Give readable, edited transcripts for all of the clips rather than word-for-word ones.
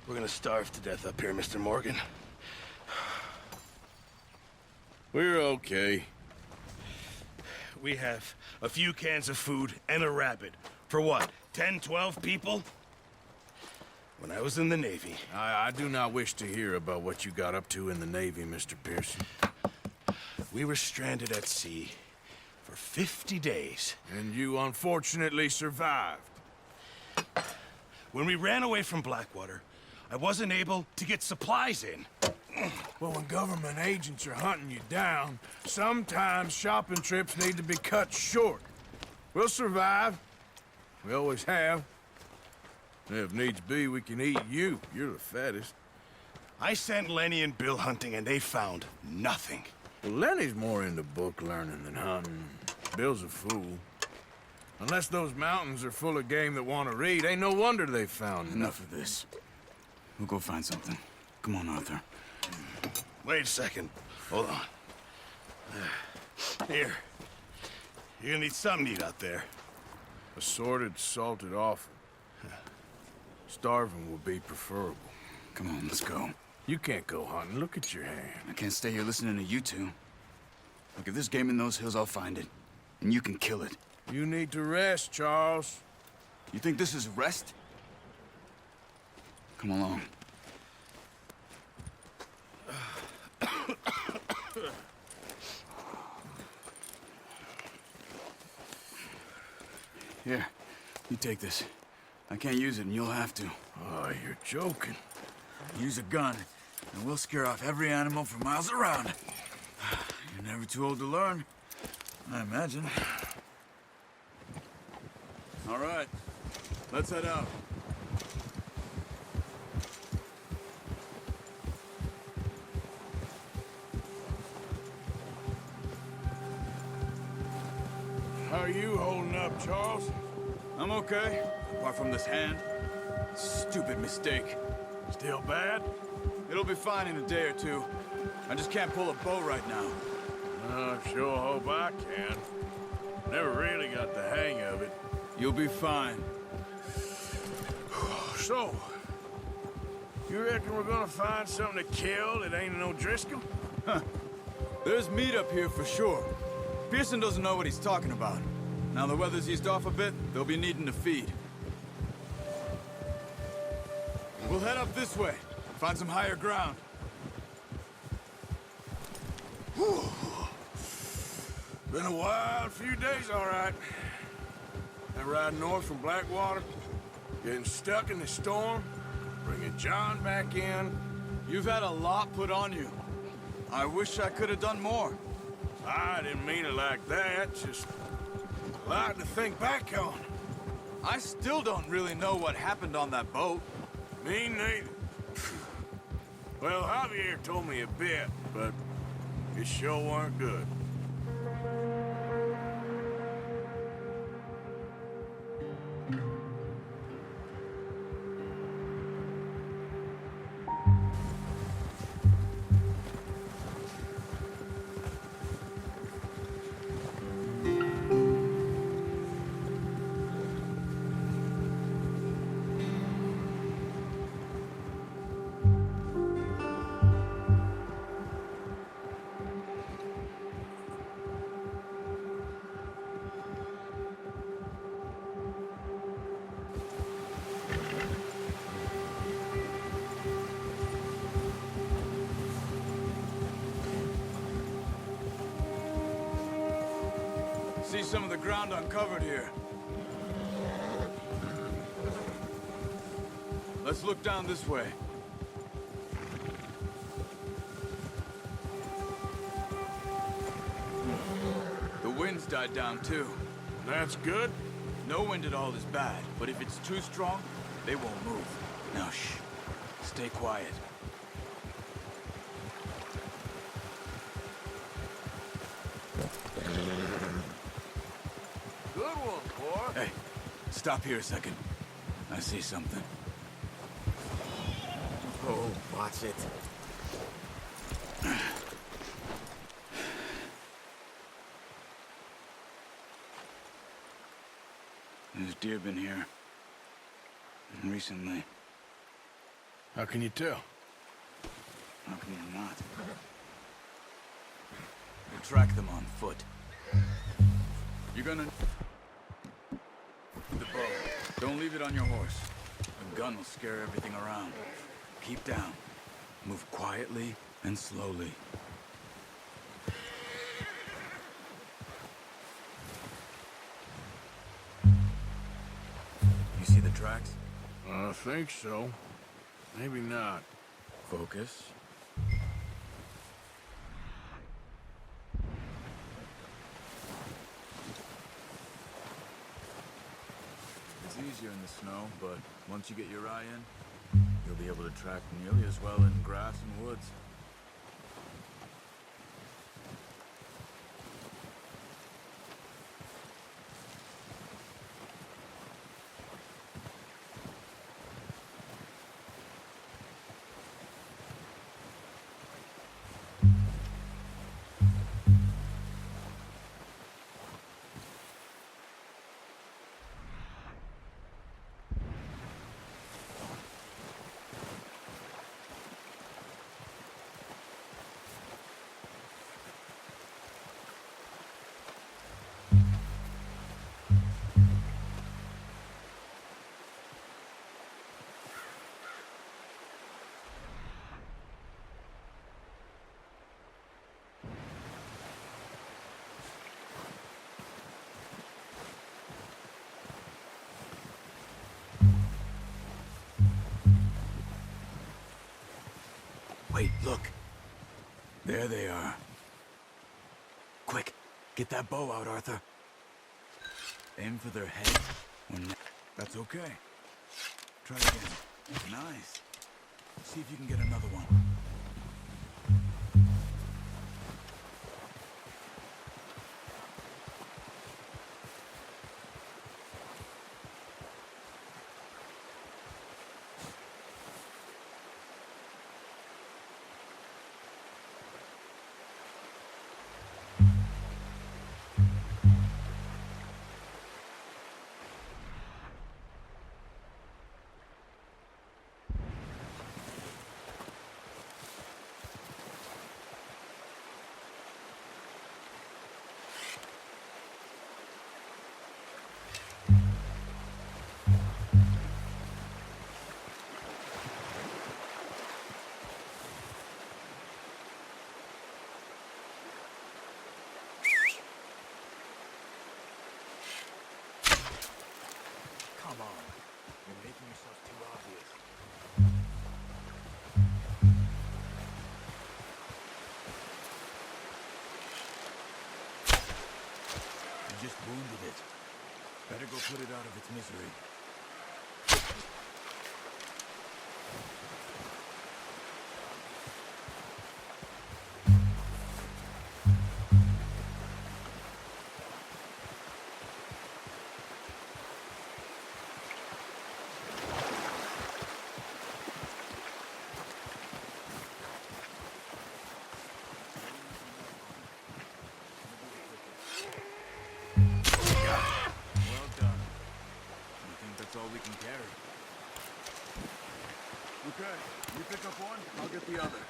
We're gonna starve to death up here, Mr. Morgan. We're okay. We have a few cans of food and a rabbit. For what, 10, 12 people? When I was in the Navy... I do not wish to hear about what you got up to in the Navy, Mr. Pearson. We were stranded at sea for 50 days. And you unfortunately survived. When we ran away from Blackwater, I wasn't able to get supplies in. Well, when government agents are hunting you down, sometimes shopping trips need to be cut short. We'll survive. We always have. If needs be, we can eat you. You're the fattest. I sent Lenny and Bill hunting, and they found nothing. Well, Lenny's more into book learning than hunting. Bill's a fool. Unless those mountains are full of game that want to read, ain't no wonder they found Enough of this. We'll go find something. Come on, Arthur. Wait a second. Hold on. Here. You're gonna need something to eat out there. Assorted, salted offal. Starving will be preferable. Come on, let's go. You can't go hunting. Look at your hand. I can't stay here listening to you two. Look, if there's game in those hills, I'll find it. And you can kill it. You need to rest, Charles. You think this is rest? Come along. Here, you take this. I can't use it, and you'll have to. Oh, you're joking. Use a gun, and we'll scare off every animal for miles around. You're never too old to learn, I imagine. All right, let's head out. How are you holding up, Charles? I'm okay, apart from this hand. Stupid mistake. Still bad? It'll be fine in a day or two. I just can't pull a bow right now. I sure hope I can. Never really got the hang of it. You'll be fine. So, you reckon we're gonna find something to kill that ain't no Driscoll? There's meat up here for sure. Pearson doesn't know what he's talking about. Now the weather's eased off a bit, they'll be needing to feed. We'll head up this way, find some higher ground. Whew. Been a wild few days, all right. That ride north from Blackwater, getting stuck in the storm, bringing John back in. You've had a lot put on you. I wish I could have done more. I didn't mean it like that, just a lot to think back on. I still don't really know what happened on that boat. Me neither. Well, Javier told me a bit, but it sure weren't good. See some of the ground uncovered here. Let's look down this way. The wind's died down too. That's good. No wind at all is bad, but if it's too strong, they won't move. Now shh. Stay quiet. Good one, boy. Hey, stop here a second. I see something. Oh, watch it. There's deer been here. Recently. How can you tell? How can you not? We'll track them on foot. You're gonna... The bow. Don't leave it on your horse. A gun will scare everything around. Keep down. Move quietly and slowly. You see the tracks? I think so. Maybe not. Focus. It's easier in the snow, but once you get your eye in, you'll be able to track nearly as well in grass and woods. Wait, look. There they are. Quick, get that bow out, Arthur. Aim for their head or neck. That's okay. Try again. Nice. See if you can get another one. Come on. You're making yourself too obvious. You just wounded it. Better go put it out of its misery. Well done. I think that's all we can carry. Okay, you pick up one, I'll get the other.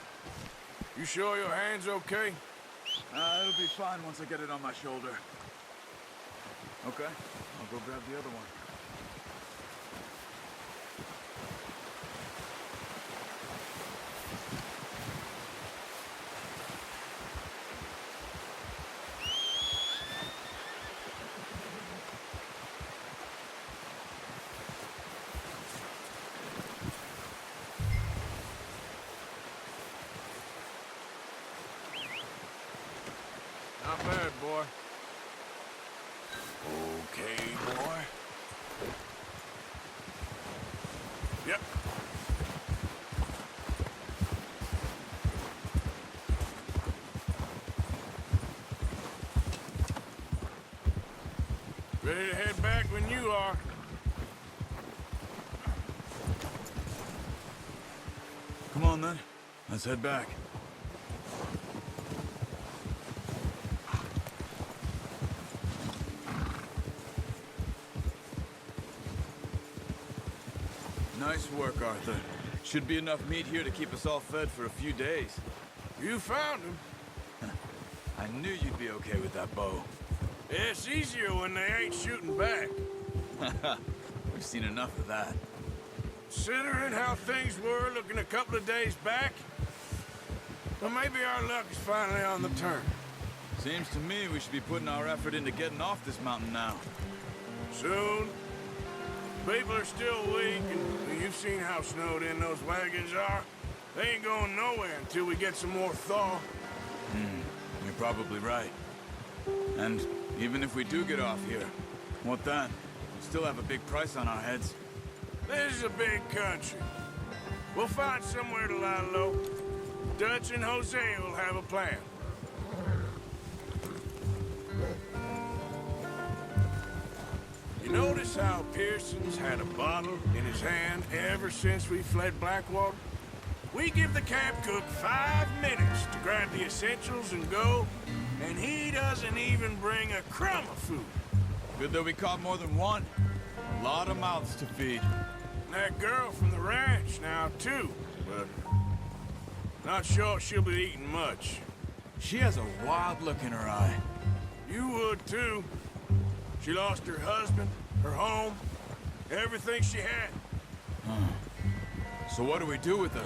You sure your hand's okay? It'll be fine once I get it on my shoulder. Okay, I'll go grab the other one. Not bad, boy. Okay, boy. Yep. Ready to head back when you are. Come on then, let's head back. Nice work, Arthur. Should be enough meat here to keep us all fed for a few days. You found him. I knew you'd be okay with that bow. It's easier when they ain't shooting back. We've seen enough of that. Considering how things were looking a couple of days back, well, maybe our luck is finally on the turn. Seems to me we should be putting our effort into getting off this mountain now. Soon. People are still weak, and you've seen how snowed in those wagons are. They ain't going nowhere until we get some more thaw. You're probably right. And even if we do get off here, what then? We still have a big price on our heads. This is a big country. We'll find somewhere to lie low. Dutch and Hosea will have a plan. You notice how Pearson's had a bottle in his hand ever since we fled Blackwater? We give the camp cook 5 minutes to grab the essentials and go, and he doesn't even bring a crumb of food. Good that we caught more than one. A lot of mouths to feed. And that girl from the ranch now, too, but not sure she'll be eating much. She has a wild look in her eye. You would, too. She lost her husband, her home, everything she had. So what do we do with her?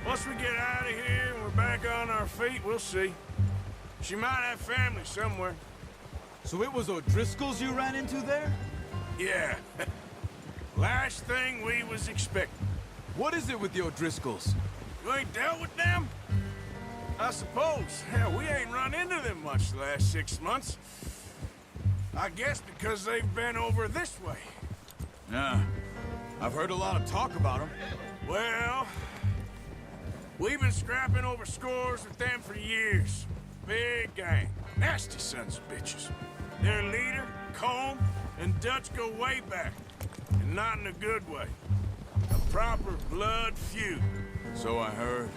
Once we get out of here and we're back on our feet, we'll see. She might have family somewhere. So it was O'Driscoll's you ran into there? Yeah. Last thing we was expecting. What is it with the O'Driscolls? You ain't dealt with them? I suppose. Hell, we ain't run into them much the last 6 months. I guess because they've been over this way. Yeah. I've heard a lot of talk about them. Well, we've been scrapping over scores with them for years. Big gang. Nasty sons of bitches. Their leader, Colm, and Dutch go way back. And not in a good way. A proper blood feud. So I heard.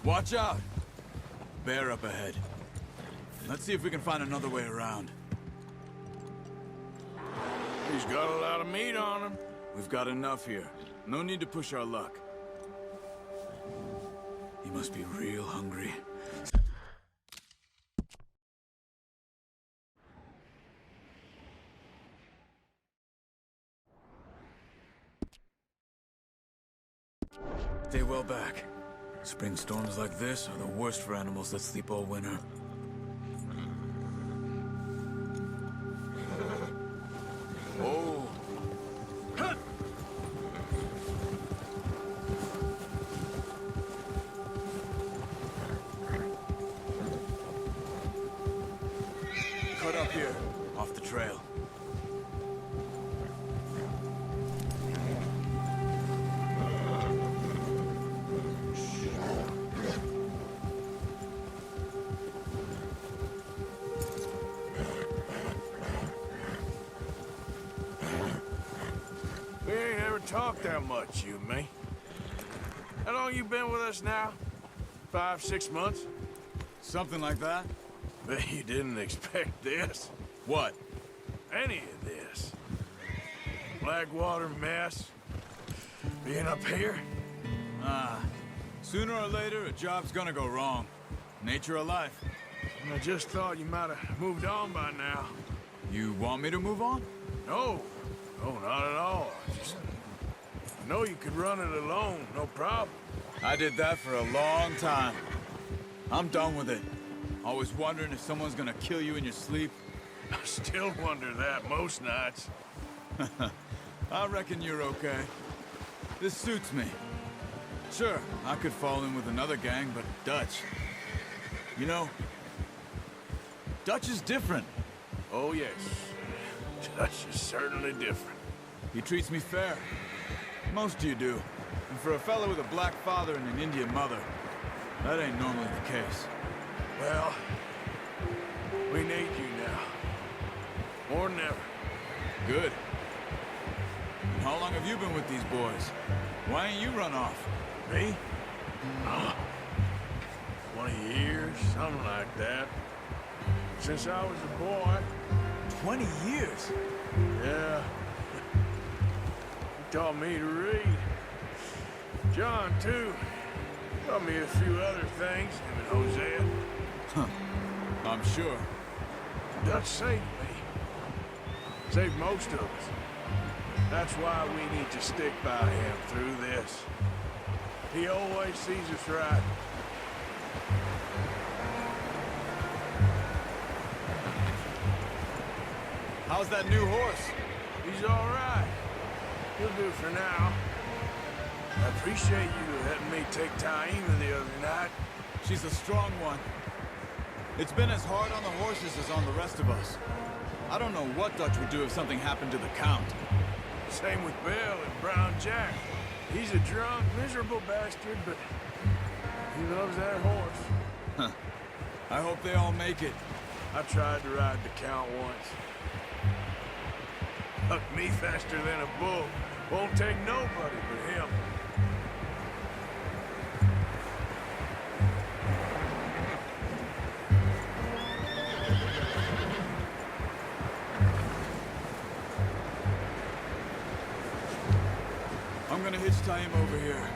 Watch out! Bear up ahead. Let's see if we can find another way around. He's got a lot of meat on him. We've got enough here. No need to push our luck. He must be real hungry. Stay well back. Spring storms like this are the worst for animals that sleep all winter. Oh. Cut up here, off the trail. We ain't ever talked that much, you and me. How long you been with us now? 5, 6 months? Something like that? Bet you didn't expect this. What? Any of this. Blackwater mess. Being up here. Sooner or later, a job's gonna go wrong. Nature of life. I just thought you might have moved on by now. You want me to move on? No. No, not at all. I know you could run it alone, no problem. I did that for a long time. I'm done with it. Always wondering if someone's gonna kill you in your sleep. I still wonder that most nights. I reckon you're okay. This suits me. Sure, I could fall in with another gang, but Dutch... You know, Dutch is different. Oh, yes. Dutch is certainly different. He treats me fair. Most of you do. And for a fella with a black father and an Indian mother, that ain't normally the case. Well, we need you now. More than ever. Good. And how long have you been with these boys? Why ain't you run off? Me? 20 years, something like that. Since I was a boy. 20 years? Yeah. He taught me to read. John, too. Taught me a few other things, him and Hosea. I'm sure. Dutch saved me. Saved most of us. That's why we need to stick by him through this. He always sees us right. How's that new horse? He's all right. He'll do for now. I appreciate you letting me take Taima the other night. She's a strong one. It's been as hard on the horses as on the rest of us. I don't know what Dutch would do if something happened to the Count. Same with Bill and Brown Jack. He's a drunk, miserable bastard, but he loves that horse. Huh. I hope they all make it. I tried to ride the Count once. Hucked me faster than a bull. Won't take nobody but him. I'm gonna hitch-tie him over here.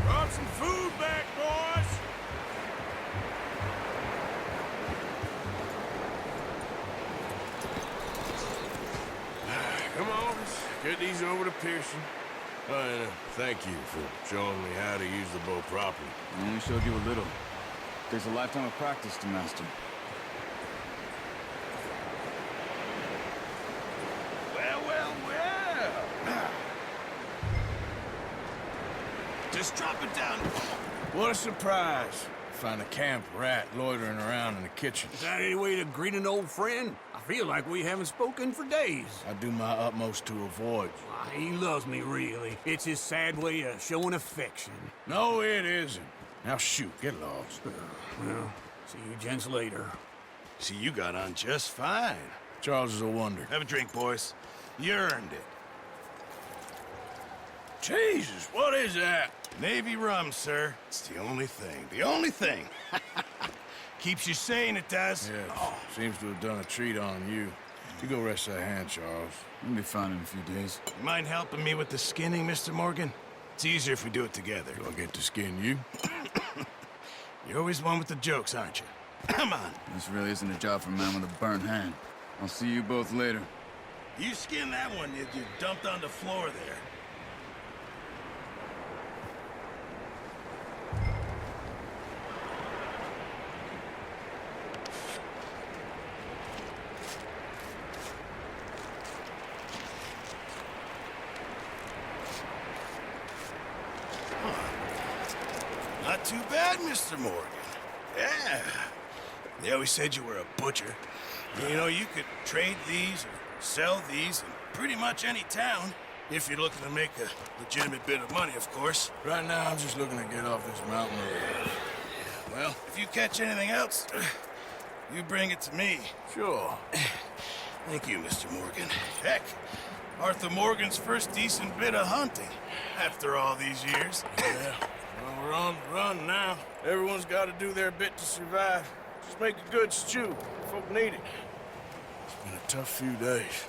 Brought some food back, boys! Come on, let's get these over to Pearson. And thank you for showing me how to use the bow properly. I only showed you a little. Takes a lifetime of practice to master. Well, well, well. Just drop it down. What a surprise. Find a camp rat loitering around in the kitchen. Is that any way to greet an old friend? I feel like we haven't spoken for days. I do my utmost to avoid you. Why, he loves me, really. It's his sad way of showing affection. No, it isn't. Now shoot, get lost. Well, see you gents later. See, you got on just fine. Charles is a wonder. Have a drink, boys. You earned it. Jesus, what is that? Navy rum, sir. It's the only thing. The only thing. Keeps you sane, it does. Yeah, seems to have done a treat on you. You go rest that hand, Charles. We'll be fine in a few days. You mind helping me with the skinning, Mr. Morgan? It's easier if we do it together. Do I get to skin you? You're always one with the jokes, aren't you? Come on. This really isn't a job for a man with a burnt hand. I'll see you both later. You skin that one you dumped on the floor there. Not too bad, Mr. Morgan. Yeah. They always said you were a butcher. You know, you could trade these or sell these in pretty much any town, if you're looking to make a legitimate bit of money, of course. Right now, I'm just looking to get off this mountain road. Well, if you catch anything else, you bring it to me. Sure. Thank you, Mr. Morgan. Heck, Arthur Morgan's first decent bit of hunting after all these years. Yeah. Well, we're on the run now. Everyone's got to do their bit to survive. Just make a good stew. Folk need it. It's been a tough few days.